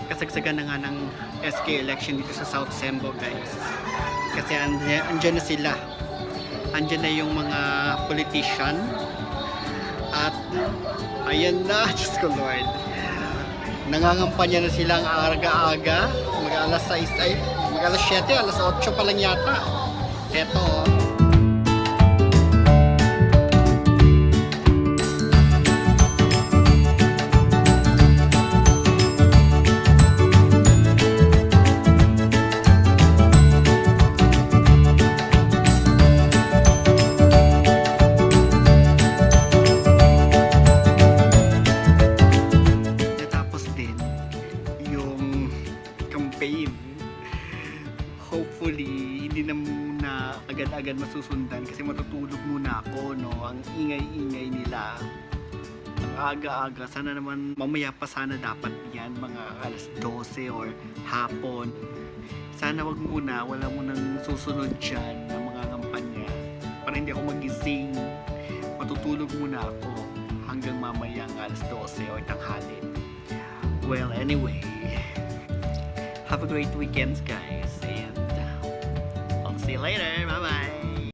kasagsagan na nga ng SK election dito sa South Sembo, guys. Kasi andyan na sila. Andyan na yung mga politician. At ayan na, Diyos ko Lord. Nangangampanya na silang aga-aga. Mag-alas 6 ay, mag-alas 7, alas 8 pa lang yata. Eto, hopefully hindi na muna agad-agad masusundan kasi matutulog muna ako, no? Ang ingay-ingay nila, ang aga-aga. Sana naman mamaya pa sana dapat yan, mga alas 12 or hapon. Sana wag muna, wala munang susunod dyan ng mga kampanya para hindi ako magising. Matutulog muna ako hanggang mamaya ang alas 12 or tanghali. Well, anyway, have a great weekend, guys, and I'll see you later. Bye bye.